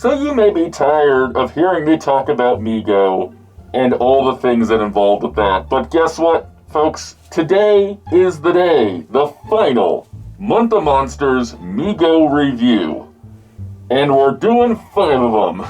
So you may be tired of hearing me talk about Mego and all the things that involved with that, but guess what, folks? Today is the day, the final Month of Monsters Mego review. And we're doing 5 of them.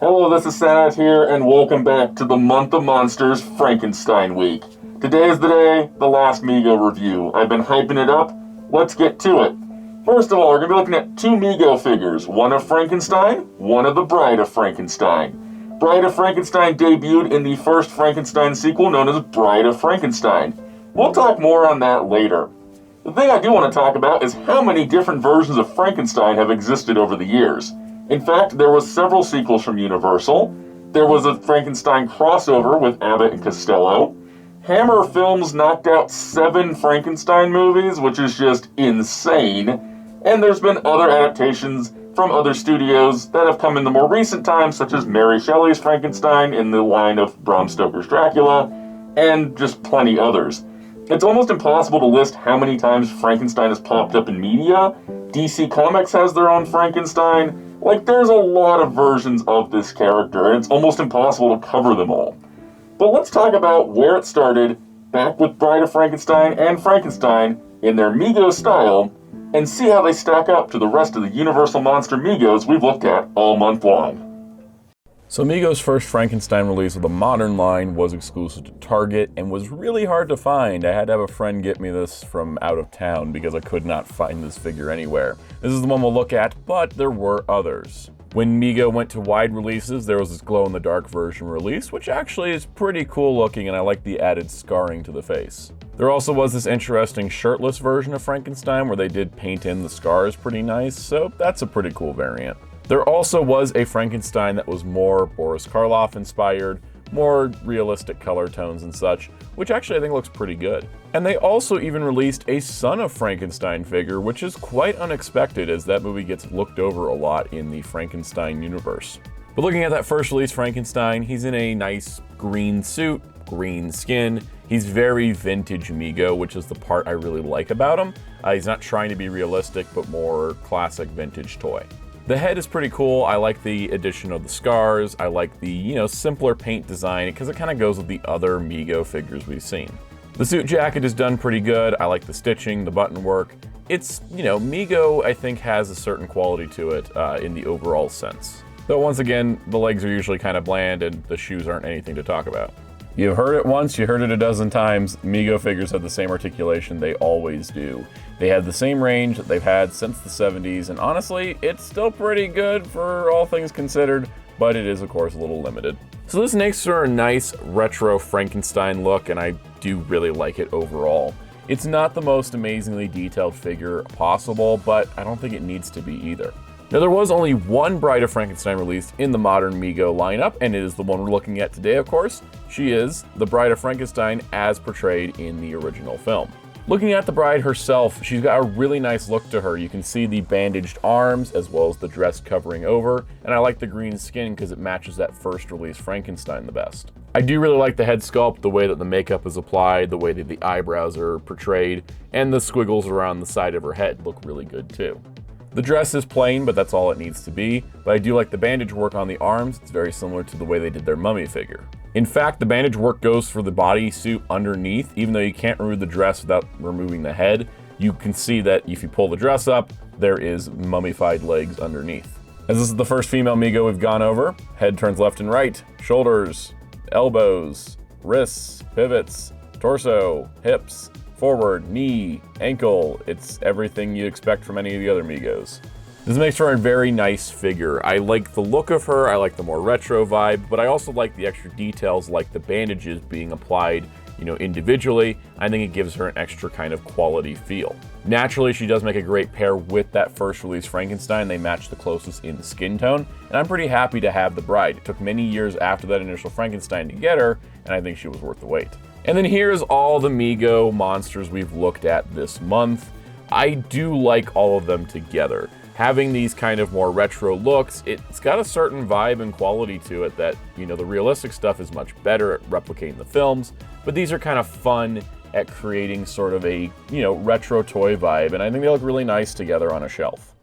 Hello, this is Soundout here, and welcome back to the Month of Monsters Frankenstein Week. Today is the day, the last Mego review. I've been hyping it up. Let's get to it. First of all, we're going to be looking at 2 Mego figures, one of Frankenstein, one of the Bride of Frankenstein. Bride of Frankenstein debuted in the first Frankenstein sequel known as Bride of Frankenstein. We'll talk more on that later. The thing I do want to talk about is how many different versions of Frankenstein have existed over the years. In fact, there was several sequels from Universal. There was a Frankenstein crossover with Abbott and Costello. Hammer Films knocked out 7 Frankenstein movies, which is just insane. And there's been other adaptations from other studios that have come in the more recent times, such as Mary Shelley's Frankenstein in the line of Bram Stoker's Dracula, and just plenty others. It's almost impossible to list how many times Frankenstein has popped up in media. DC Comics has their own Frankenstein. Like, there's a lot of versions of this character, and it's almost impossible to cover them all. But let's talk about where it started, back with Bride of Frankenstein and Frankenstein in their Mego style, and see how they stack up to the rest of the Universal Monster Megos we've looked at all month long. So Mego's first Frankenstein release of the modern line was exclusive to Target and was really hard to find. I had to have a friend get me this from out of town because I could not find this figure anywhere. This is the one we'll look at, but there were others. When Mego went to wide releases, there was this glow-in-the-dark version release, which actually is pretty cool looking, and I like the added scarring to the face. There also was this interesting shirtless version of Frankenstein where they did paint in the scars pretty nice, so that's a pretty cool variant. There also was a Frankenstein that was more Boris Karloff inspired, more realistic color tones and such, which actually I think looks pretty good. And they also even released a Son of Frankenstein figure, which is quite unexpected as that movie gets looked over a lot in the Frankenstein universe. But looking at that first release Frankenstein, he's in a nice green suit, green skin. He's very vintage Mego, which is the part I really like about him. He's not trying to be realistic, but more classic vintage toy. The head is pretty cool. I like the addition of the scars. I like the, simpler paint design because it kind of goes with the other Mego figures we've seen. The suit jacket is done pretty good. I like the stitching, the button work. It's, Mego I think has a certain quality to it in the overall sense. Though once again, the legs are usually kind of bland and the shoes aren't anything to talk about. You've heard it once, you heard it a dozen times. Mego figures have the same articulation, they always do. They have the same range that they've had since the 70s, and honestly, it's still pretty good for all things considered, but it is of course a little limited. So this makes for a nice retro Frankenstein look, and I do really like it overall. It's not the most amazingly detailed figure possible, but I don't think it needs to be either. Now, there was only one Bride of Frankenstein released in the modern Mego lineup, and it is the one we're looking at today, of course. She is the Bride of Frankenstein as portrayed in the original film. Looking at the bride herself, she's got a really nice look to her. You can see the bandaged arms as well as the dress covering over, and I like the green skin because it matches that first release Frankenstein the best. I do really like the head sculpt, the way that the makeup is applied, the way that the eyebrows are portrayed, and the squiggles around the side of her head look really good too. The dress is plain, but that's all it needs to be, but I do like the bandage work on the arms. It's very similar to the way they did their mummy figure. In fact, the bandage work goes for the bodysuit underneath, even though you can't remove the dress without removing the head. You can see that if you pull the dress up, there is mummified legs underneath. As this is the first female Mego we've gone over, head turns left and right, shoulders, elbows, wrists, pivots, torso, hips, forward, knee, ankle. It's everything you expect from any of the other Megos. This makes her a very nice figure. I like the look of her, I like the more retro vibe, but I also like the extra details like the bandages being applied, individually. I think it gives her an extra kind of quality feel. Naturally, she does make a great pair with that first release Frankenstein. They match the closest in the skin tone, and I'm pretty happy to have the bride. It took many years after that initial Frankenstein to get her, and I think she was worth the wait. And then here's all the Mego monsters we've looked at this month. I do like all of them together. having these kind of more retro looks, it's got a certain vibe and quality to it that, you know, the realistic stuff is much better at replicating the films, but these are kind of fun at creating sort of a, you know, retro toy vibe, and I think they look really nice together on a shelf.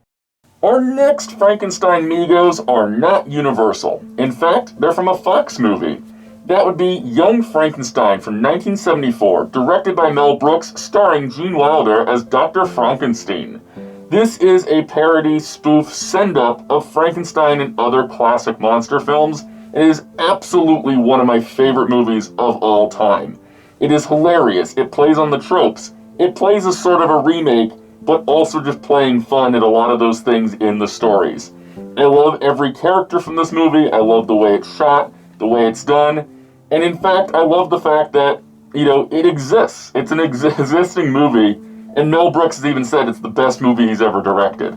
Our next Frankenstein Megos are not Universal. In fact, they're from a Fox movie. That would be Young Frankenstein from 1974, directed by Mel Brooks, starring Gene Wilder as Dr. Frankenstein. This is a parody spoof send-up of Frankenstein and other classic monster films. It is absolutely one of my favorite movies of all time. It is hilarious, it plays on the tropes, it plays as sort of a remake, but also just playing fun at a lot of those things in the stories. I love every character from this movie, I love the way it's shot, the way it's done, and in fact, I love the fact that, you know, it exists. It's an existing movie, and Mel Brooks has even said it's the best movie he's ever directed.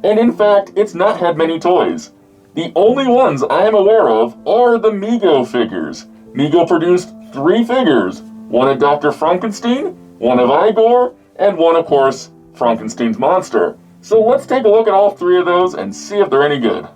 And in fact, it's not had many toys. The only ones I am aware of are the Mego figures. Mego produced 3 figures, one of Dr. Frankenstein, one of Igor, and one, of course, Frankenstein's monster. So let's take a look at all 3 of those and see if they're any good.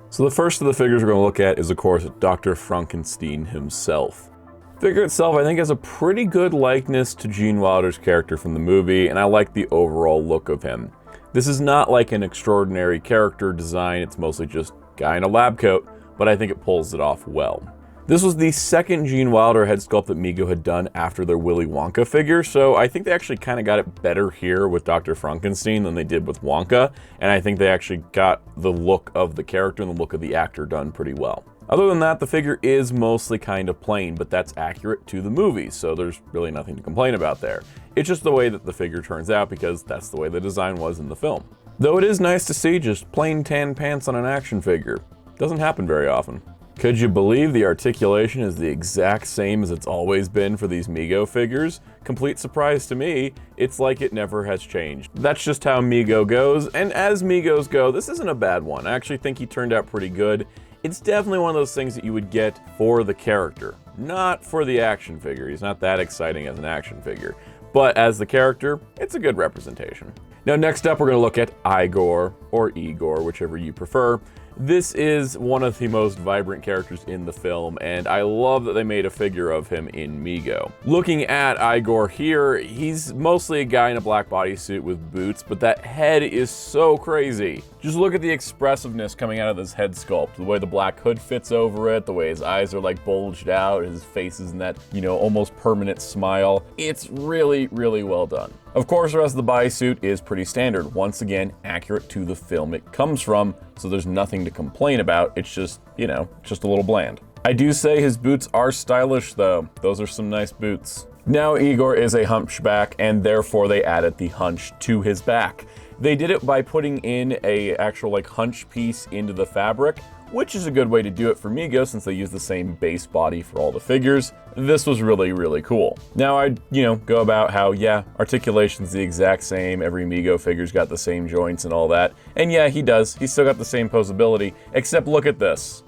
So the first of the figures we're going to look at is, of course, Dr. Frankenstein himself. The figure itself, I think, has a pretty good likeness to Gene Wilder's character from the movie, and I like the overall look of him. This is not like an extraordinary character design, it's mostly just guy in a lab coat, but I think it pulls it off well. This was the second Gene Wilder head sculpt that Mego had done after their Willy Wonka figure, so I think they actually kind of got it better here with Dr. Frankenstein than they did with Wonka, and I think they actually got the look of the character and the look of the actor done pretty well. Other than that, the figure is mostly kind of plain, but that's accurate to the movie, so there's really nothing to complain about there. It's just the way that the figure turns out because that's the way the design was in the film. Though it is nice to see just plain tan pants on an action figure. Doesn't happen very often. Could you believe the articulation is the exact same as it's always been for these Mego figures? Complete surprise to me, it's like it never has changed. That's just how Mego goes, and as Megos go, this isn't a bad one. I actually think he turned out pretty good. It's definitely one of those things that you would get for the character, not for the action figure. He's not that exciting as an action figure, but as the character, it's a good representation. Now next up, we're going to look at Igor, or Igor, whichever you prefer. This is one of the most vibrant characters in the film, and I love that they made a figure of him in Mego. Looking at Igor here, he's mostly a guy in a black bodysuit with boots, but that head is so crazy. Just look at the expressiveness coming out of this head sculpt, the way the black hood fits over it, the way his eyes are like bulged out, his face is in that, you know, almost permanent smile. It's really, really well done. Of course, the rest of the bodysuit is pretty standard. Once again, accurate to the film it comes from, so there's nothing to complain about. It's just, you know, just a little bland. I do say his boots are stylish though. Those are some nice boots. Now Igor is a hunchback, and therefore they added the hunch to his back. They did it by putting in a actual like hunch piece into the fabric, which is a good way to do it for Mego since they use the same base body for all the figures. This was really, really cool. Now I'd, go about how, yeah, articulation's the exact same, every Mego figure's got the same joints and all that. And yeah, he does. He's still got the same posability, except look at this.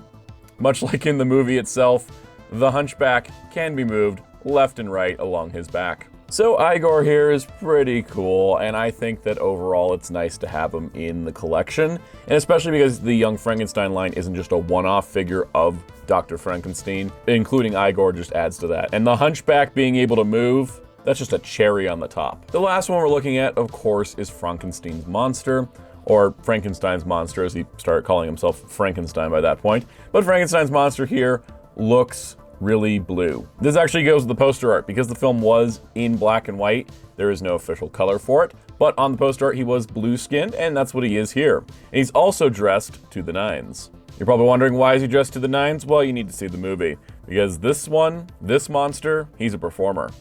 Much like in the movie itself, the hunchback can be moved left and right along his back. So Igor here is pretty cool, and I think that overall it's nice to have him in the collection, and especially because the Young Frankenstein line isn't just a one-off figure of Dr. Frankenstein, including Igor just adds to that. And the hunchback being able to move, that's just a cherry on the top. The last one we're looking at, of course, is Frankenstein's monster, or Frankenstein's monster, as he started calling himself Frankenstein by that point. But Frankenstein's monster here looks really blue. This actually goes with the poster art. Because the film was in black and white, there is no official color for it, but on the poster art he was blue skinned, and that's what he is here. And he's also dressed to the nines. You're probably wondering, why is he dressed to the nines? Well, you need to see the movie, because this monster, he's a performer.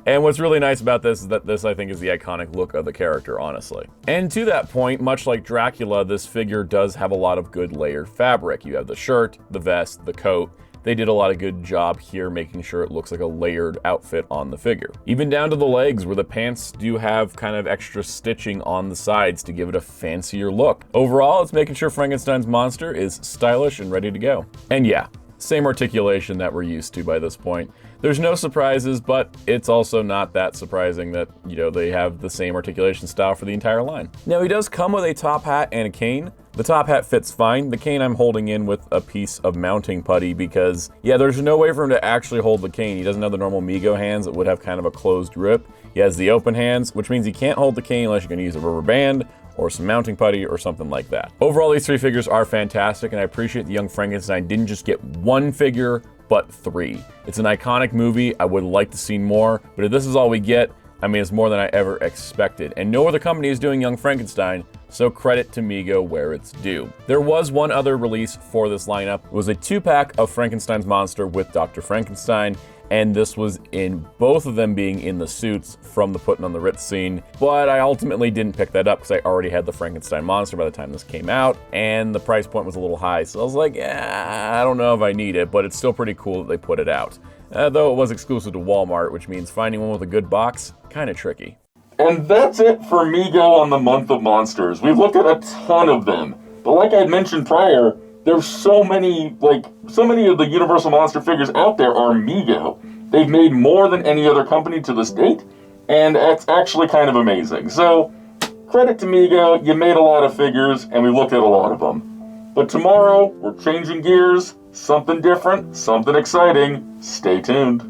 And what's really nice about this is that this, I think, is the iconic look of the character, honestly. And to that point, much like Dracula, this figure does have a lot of good layered fabric. You have the shirt, the vest, the coat. They did a lot of good job here making sure it looks like a layered outfit on the figure. Even down to the legs, where the pants do have kind of extra stitching on the sides to give it a fancier look. Overall, it's making sure Frankenstein's monster is stylish and ready to go. And yeah, Same articulation that we're used to by this point. There's no surprises, but it's also not that surprising that, they have the same articulation style for the entire line. Now, he does come with a top hat and a cane. The top hat fits fine. The cane I'm holding in with a piece of mounting putty because, there's no way for him to actually hold the cane. He doesn't have the normal Mego hands that would have kind of a closed grip. He has the open hands, which means he can't hold the cane unless you're going to use a rubber band or some mounting putty or something like that. Overall, these 3 figures are fantastic, and I appreciate the Young Frankenstein didn't just get 1 figure, but 3. It's an iconic movie. I would like to see more, but if this is all we get, it's more than I ever expected. And no other company is doing Young Frankenstein, so credit to Mego where it's due. There was one other release for this lineup. It was a 2-pack of Frankenstein's monster with Dr. Frankenstein, and this was in both of them being in the suits from the Puttin' on the Ritz scene, but I ultimately didn't pick that up because I already had the Frankenstein monster by the time this came out, and the price point was a little high, so I was like, I don't know if I need it, but it's still pretty cool that they put it out. Though it was exclusive to Walmart, which means finding one with a good box, kind of tricky. And that's it for Mego on the Month of Monsters. We've looked at a ton of them, but like I mentioned prior, there's so many of the Universal Monster figures out there are Mego. They've made more than any other company to this date, and it's actually kind of amazing. So, credit to Mego, you made a lot of figures, and we looked at a lot of them. But tomorrow, we're changing gears, something different, something exciting. Stay tuned.